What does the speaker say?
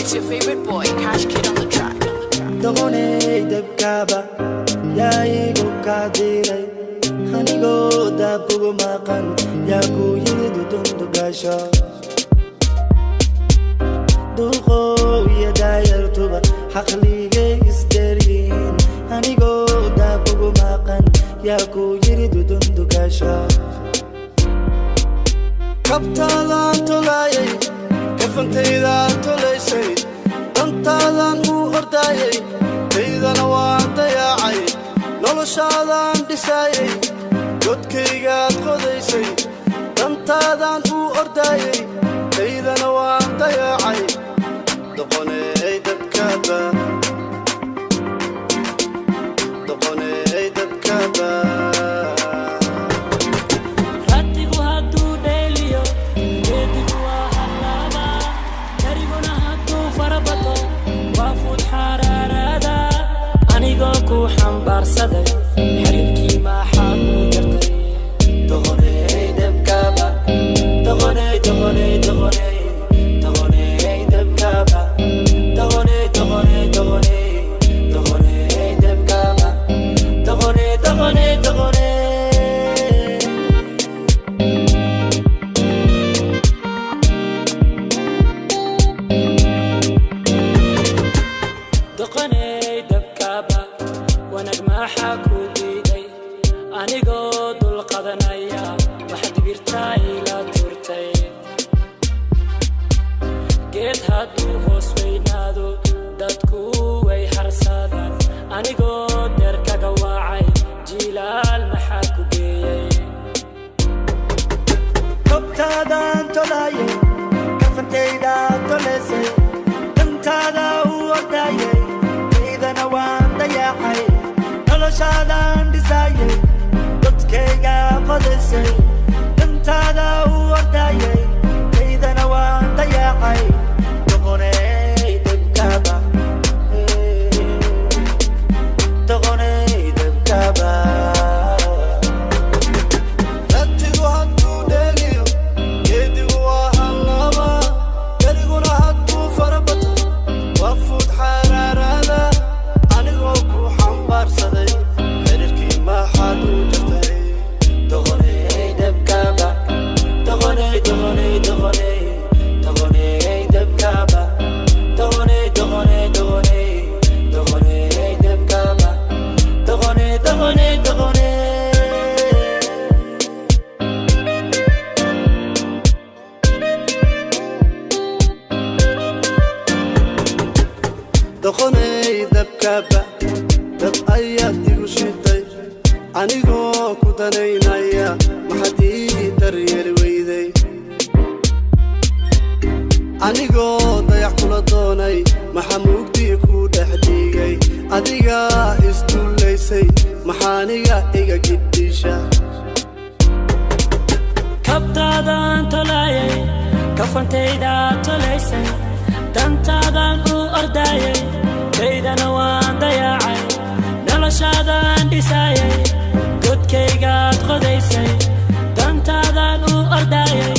It's your favorite boy, Cash Kid on the track. Dogone dabkaba ya igu kadiray hanigo dabugu maqan ya ku yidu dundu gasho duqo ya dayartuba haqlige isderin hanigo dabugu maqan ya ku yidu dundu gasho kabtalan tolay kafantayda tolaysay dantadan u ordayay taydana waan dayacay noloshaadan dhisayay godkaygaad qodaysay dantadan u ordayay taydana waan dayacay doqoney dadkaba حمبارسدي حريمكي ما حامو جرتي دغني دبكابا دغني دغني دغني دغني دبكابا دغني دغني دغني دغني دبكابا دغني دغني دغني دغني دبكابا ونجمع حكو ديدي أنيقو دول قدنايا واحد بيرتاي لا تورتاي جيت هادو هوس وينادو دادكو وي حرسادان أنيقو ديركا قواعي جيلال محاكو بيي كبتادان تولاي كفنتيدا توليسي دمتادا ورداي إذا نوان دياحي noloshaadan dhisayay dadkayga qodaysay dantaada u ordayay taydana waan dayacay doqoney dabkaba doqoney dabkaba dadtigu hadduu dheeliyo geedigu waa hallaba gariguna hadduu farabato waa fuud xaraarada anigoo ku xambaarsaday doqoney dabkaba dab ayaad igu shiday anigoo ku danaynaya maxaad ii daryeeli weyday anigoo dayax kula doonay maxaa mugdii ku dhex dhigay adiga isduulaysay maxaaniga iga giddiisha kabtaadan tolaayay kafantayda tolaysay dantadan u ordayay taydana waan dayacay noloshaadan dhisayay godkaygaad qodaysay dantadan u ordayay